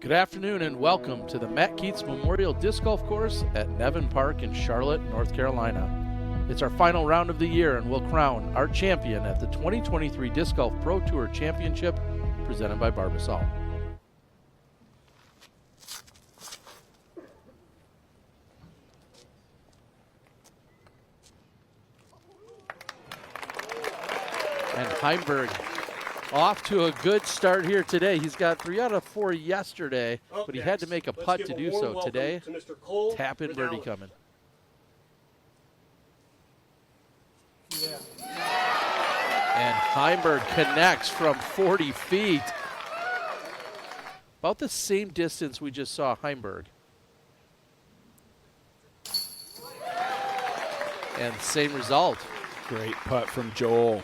Good afternoon and welcome to the Matt Keats Memorial Disc Golf Course at Nevin Park in Charlotte, North Carolina. It's our final round of the year and we'll crown our champion at the 2023 Disc Golf Pro Tour Championship presented by Barbasol. And Heimberg off to a good start here today. He's got 3 out of 4 yesterday, but he had to make a putt to do so today. Tap in birdie coming. Yeah. And Heimberg connects from 40 feet. About the same distance we just saw Heimberg. And same result. Great putt from Joel.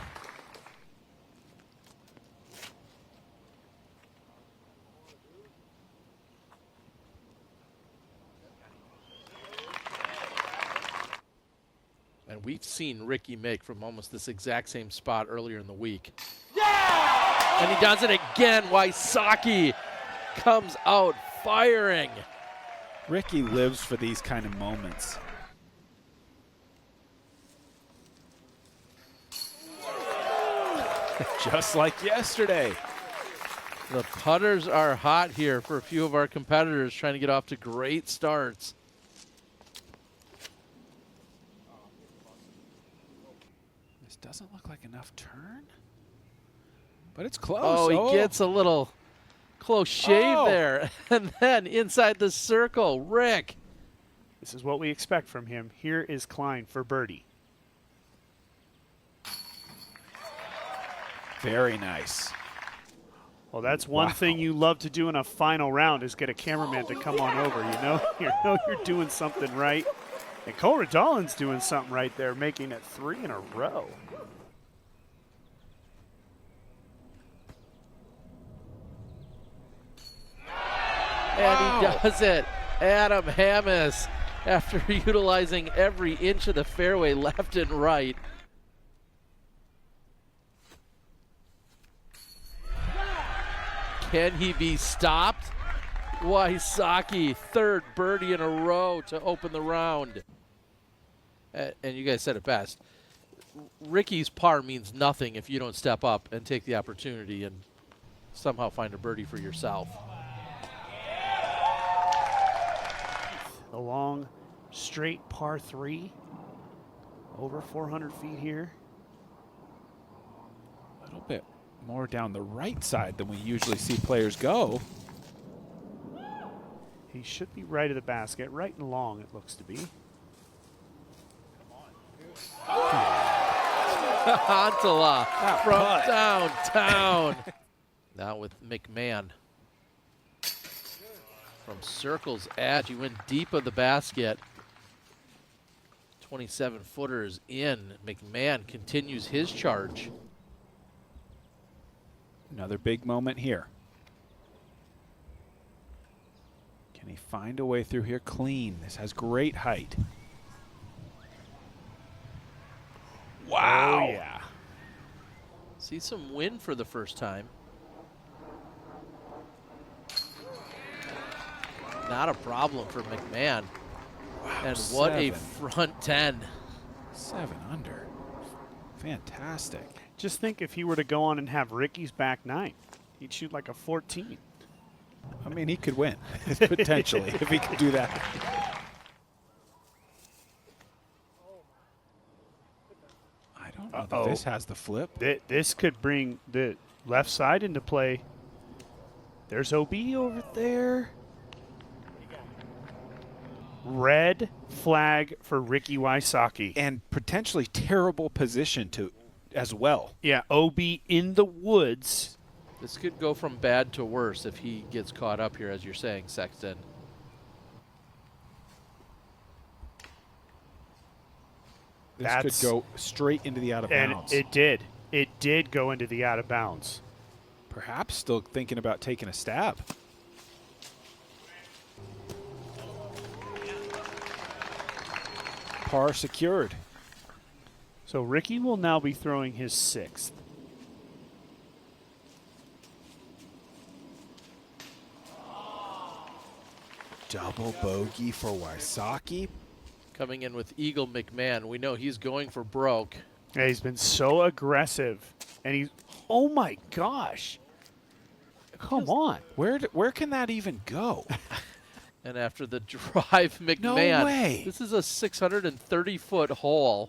And we've seen Ricky make from almost this exact same spot earlier in the week. Yeah! And he does it again. Wysocki comes out firing. Ricky lives for these kind of moments. Just like yesterday. The putters are hot here for a few of our competitors trying to get off to great starts. Doesn't look like enough turn, but it's close. Oh, he gets a little close shave there. And then inside the circle, Rick. This is what we expect from him. Here is Klein for birdie. Very nice. Well, that's one thing you love to do in a final round is get a cameraman to come on over. You know you're doing something right. And Cole Dahlon's doing something right there, making it 3 in a row. And he does it. Adam Hammes, after utilizing every inch of the fairway left and right. Can he be stopped? Wysocki, 3rd birdie in a row to open the round. And you guys said it best. Ricky's par means nothing if you don't step up and take the opportunity and somehow find a birdie for yourself. A long, straight par 3. Over 400 feet here. A little bit more down the right side than we usually see players go. He should be right of the basket, right and long, it looks to be. Antala from downtown. Now with McMahon. From circle's edge, he went deep of the basket. 27-footers in. McMahon continues his charge. Another big moment here. Can he find a way through here clean? This has great height. Wow. Oh, yeah. See some wind for the first time. Not a problem for McMahon. Wow, and what a front 10. 7 under. Fantastic. Just think if he were to go on and have Ricky's back 9, he'd shoot like a 14. I mean, he could win, potentially, if he could do that. I don't know that this has the flip. This could bring the left side into play. There's OB over there. Red flag for Ricky Wysocki. And potentially terrible position to as well. Yeah, OB in the woods. This could go from bad to worse if he gets caught up here, as you're saying, Sexton. This could go straight into the out of bounds. And it did. It did go into the out of bounds. Perhaps still thinking about taking a stab. Par secured. So Ricky will now be throwing his 6th. Double bogey for Wysocki. Coming in with Eagle McMahon. We know he's going for broke. Yeah, he's been so aggressive. And he's, oh my gosh. Come on. Where can that even go? And after the drive, McMahon. No way. This is a 630-foot hole.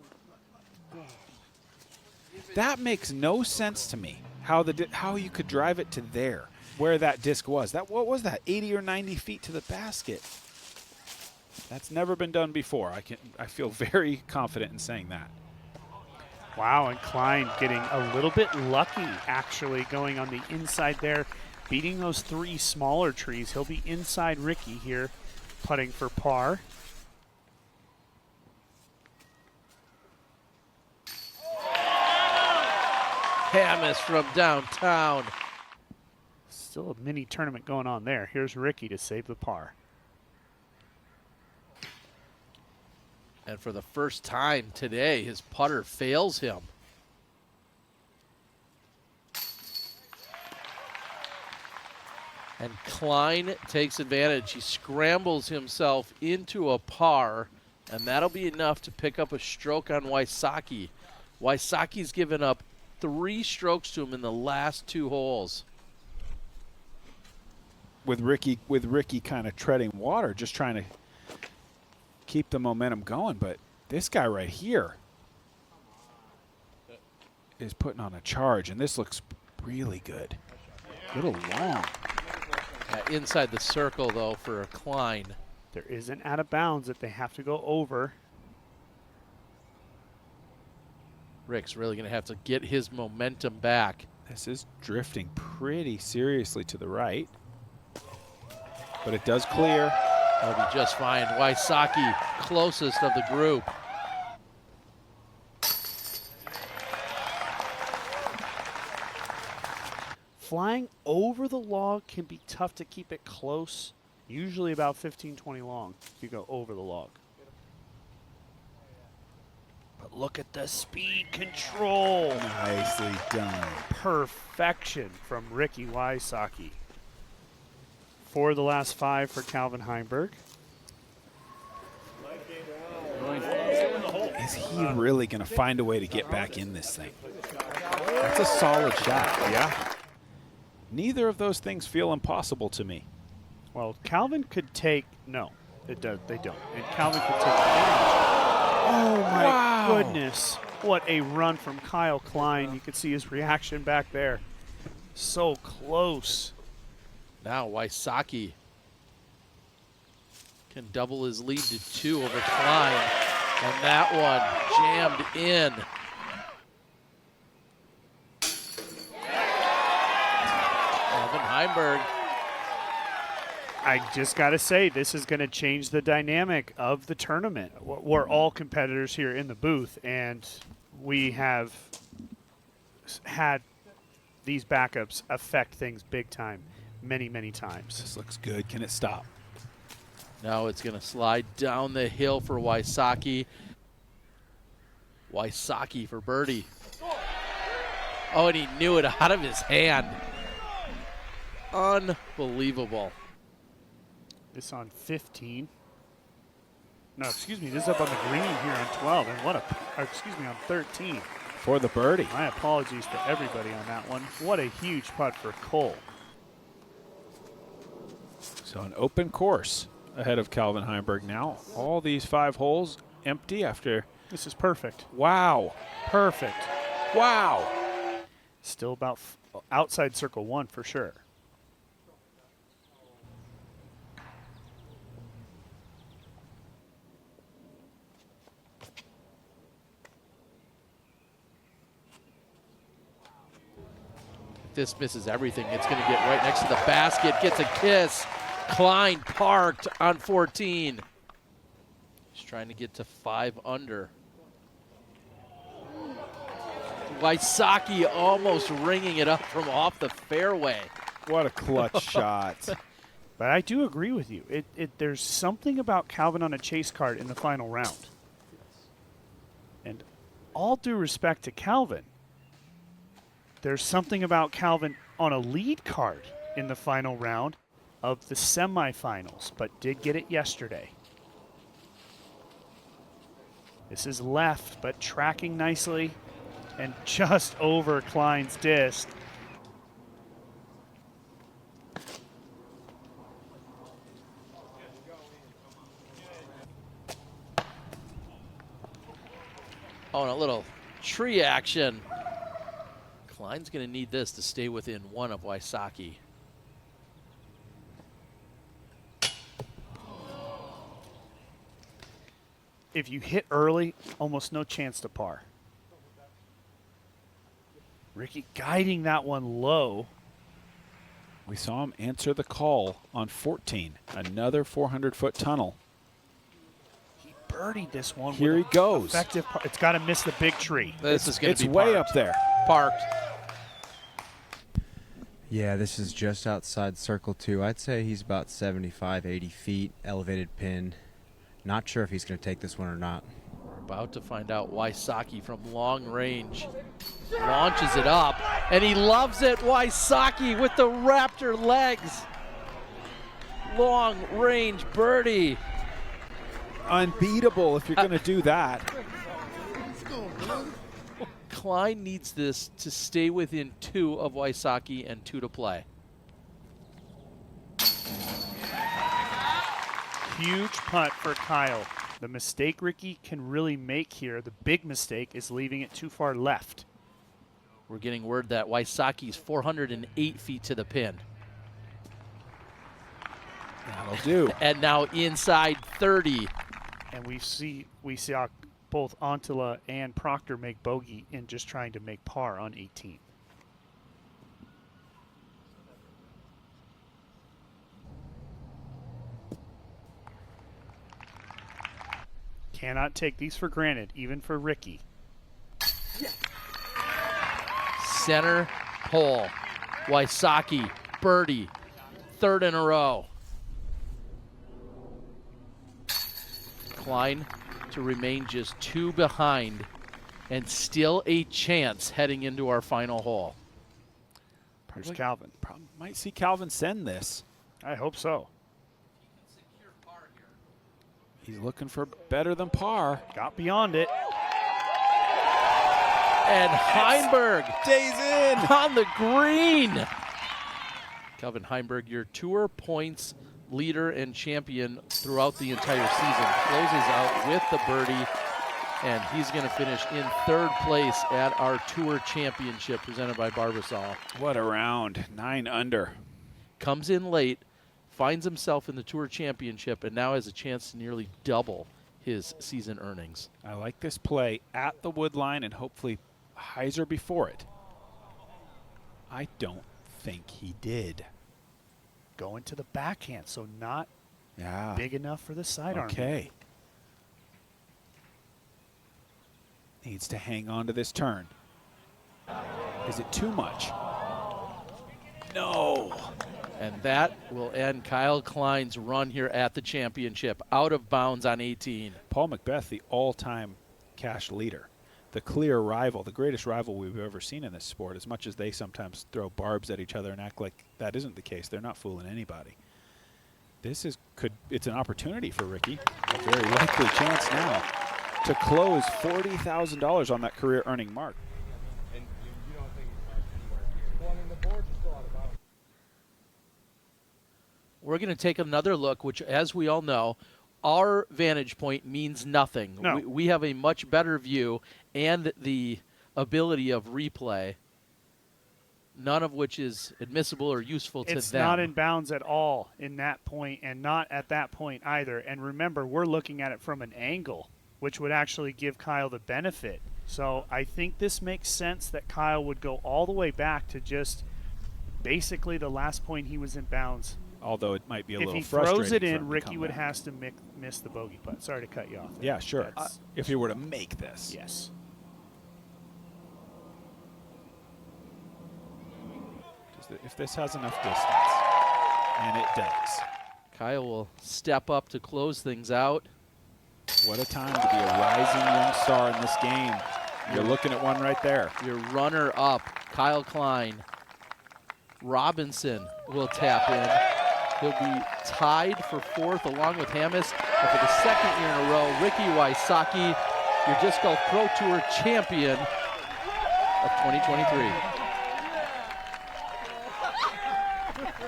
That makes no sense to me. How you could drive it to there, where that disc was. What was that? 80 or 90 feet to the basket. That's never been done before. I feel very confident in saying that. Wow, and Klein getting a little bit lucky, actually, going on the inside there, beating those 3 smaller trees. He'll be inside Ricky here, putting for par. Hamas from downtown. Still a mini tournament going on there. Here's Ricky to save the par. And for the first time today, his putter fails him. And Klein takes advantage. He scrambles himself into a par, and that'll be enough to pick up a stroke on Wysocki. Wysocki's given up 3 strokes to him in the last 2 holes. With Ricky kind of treading water, just trying to keep the momentum going. But this guy right here is putting on a charge, and this looks really good. A little long. Inside the circle, though, for a Klein. There is an out of bounds that they have to go over. Rick's really going to have to get his momentum back. This is drifting pretty seriously to the right, but it does clear. That'll be just fine. Wysocki, closest of the group. Flying over the log can be tough to keep it close. Usually about 15, 20 long if you go over the log. But look at the speed control. Nicely done. Perfection from Ricky Wysocki. For the last 5 for Calvin Heimberg. Is he really going to find a way to get back in this thing? That's a solid shot. Yeah. Neither of those things feel impossible to me. Well, Calvin could take, no, they don't. And Calvin could take advantage. Oh my goodness. What a run from Kyle Klein. You could see his reaction back there. So close. Now Wysocki can double his lead to 2 over Klein. And that one jammed in. Calvin Heimberg. I just got to say, this is going to change the dynamic of the tournament. We're all competitors here in the booth, and we have had these backups affect things big time many, many times. This looks good. Can it stop? Now it's going to slide down the hill for Wysocki. Wysocki for birdie. Oh, and he knew it out of his hand. Unbelievable. This on 15. No, excuse me. This is up on the green here on 12. And what a, on 13. For the birdie. My apologies to everybody on that one. What a huge putt for Cole. So an open course ahead of Calvin Heimberg now. All these 5 holes empty after. This is perfect. Wow. Perfect. Wow. Still about outside circle 1 for sure. This misses everything. It's going to get right next to the basket. Gets a kiss. Klein parked on 14. He's trying to get to 5 under. Wysocki almost ringing it up from off the fairway. What a clutch shot. But I do agree with you. There's something about Calvin on a chase card in the final round. And all due respect to Calvin, there's something about Calvin on a lead card in the final round of the semifinals, but did get it yesterday. This is left, but tracking nicely and just over Klein's disc. Oh, and a little tree action. Klein's going to need this to stay within one of Wysocki. If you hit early, almost no chance to par. Ricky guiding that one low. We saw him answer the call on 14, another 400-foot tunnel. He birdied this one. Here with he goes. Effective par. It's got to miss the big tree. This is going to be way parked. up there. Parked. Yeah, this is just outside circle 2. I'd say he's about 75, 80 feet, elevated pin. Not sure if he's going to take this one or not. We're about to find out. Wysocki from long range launches it up, and he loves it. Wysocki with the Raptor legs. Long range birdie. Unbeatable if you're going to do that. Klein needs this to stay within 2 of Wysocki and 2 to play. Huge putt for Kyle. The mistake Ricky can really make here, the big mistake, is leaving it too far left. We're getting word that Wysocki's 408 feet to the pin. That'll do. And now inside 30. And we saw both Antila and Proctor make bogey in just trying to make par on 18. Cannot take these for granted, even for Ricky. Center hole. Wysocki, birdie, 3rd in a row. Klein to remain just 2 behind and still a chance heading into our final hole. Here's Calvin. Might see Calvin send this. I hope so. He's looking for better than par. Got beyond it. And Heinberg Stays in. on the green. Calvin Heinberg, your tour points leader and champion throughout the entire season, closes out with the birdie, and he's going to finish in 3rd place at our tour championship presented by Barbasol. What a round. 9 under. Comes in late, finds himself in the tour championship, and now has a chance to nearly double his season earnings. I like this play at the wood line and hopefully hyzer before it. I don't think he did. Going to the backhand, so not Yeah. big enough for the sidearm. Okay. Needs to hang on to this turn. Is it too much? No. And that will end Kyle Klein's run here at the championship, out of bounds on 18. Paul Macbeth, the all-time cash leader, the clear rival, the greatest rival we've ever seen in this sport, as much as they sometimes throw barbs at each other and act like that isn't the case. They're not fooling anybody. This is it's an opportunity for Ricky, a very likely chance now to close $40,000 on that career earning mark. And you don't think he's marked anywhere here. Well, I mean, the board's still out of bounds. We're going to take another look, which, as we all know, our vantage point means nothing. No. We have a much better view and the ability of replay, none of which is admissible or useful to It's them. not in bounds at all in that point, and not at that point either. And remember, we're looking at it from an angle, which would actually give Kyle the benefit. So I think this makes sense that Kyle would go all the way back to just basically the last point he was in bounds. Although it might be a If little he frustrating throws it for him in, to Ricky come would back. have to miss the bogey putt. Sorry to cut you off there. Yeah, sure. That's- If he were to make this. yes. If this has enough distance, and it does. Kyle will step up to close things out. What a time to be a rising young star in this game. You're looking at one right there. Your runner-up, Kyle Klein. Robinson will tap in. He'll be tied for 4th along with Hamas. And for the 2nd year in a row, Ricky Wysocki, your Disc Golf Pro Tour champion of 2023.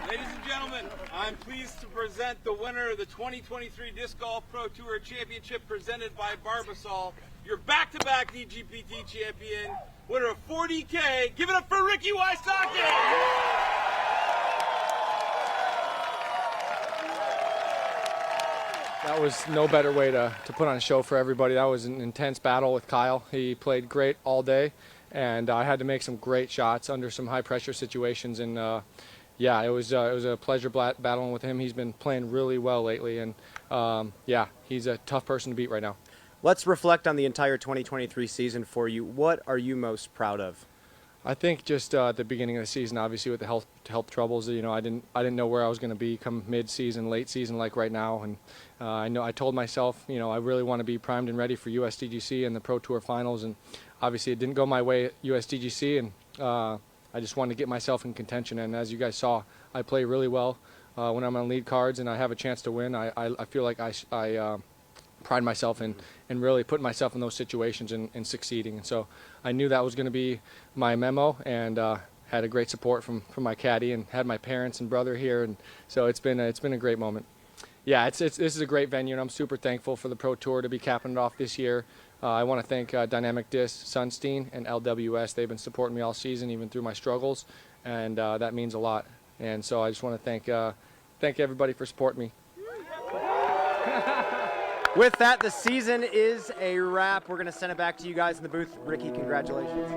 Ladies and gentlemen, I'm pleased to present the winner of the 2023 Disc Golf Pro Tour Championship presented by Barbasol, your back-to-back DGPT champion, winner of 40K. Give it up for Ricky Wysocki! That was no better way to put on a show for everybody. That was an intense battle with Kyle. He played great all day, and I had to make some great shots under some high-pressure situations. And yeah, it was a pleasure battling with him. He's been playing really well lately, and yeah, he's a tough person to beat right now. Let's reflect on the entire 2023 season for you. What are you most proud of? I think just at the beginning of the season, obviously with the health troubles, you know, I didn't know where I was going to be come mid-season, late season like right now, and I told myself, you know, I really want to be primed and ready for USDGC and the Pro Tour Finals, and obviously it didn't go my way at USDGC, and I just wanted to get myself in contention. And as you guys saw, I play really well when I'm on lead cards and I have a chance to win. I feel like I pride myself in really putting myself in those situations and succeeding. And so I knew that was going to be my memo, and had a great support from my caddy, and had my parents and brother here, and so it's been a great moment. Yeah, this is a great venue, and I'm super thankful for the Pro Tour to be capping it off this year. I want to thank Dynamic Disc, Sunstein, and LWS. They've been supporting me all season, even through my struggles, and that means a lot. And so I just want to thank everybody for supporting me. With that, the season is a wrap. We're going to send it back to you guys in the booth. Ricky, congratulations.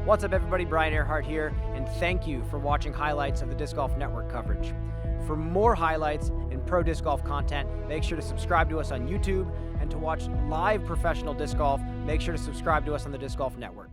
What's up, everybody? Brian Earhart here, and thank you for watching highlights of the Disc Golf Network coverage. For more highlights and pro disc golf content, make sure to subscribe to us on YouTube, and to watch live professional disc golf, make sure to subscribe to us on the Disc Golf Network.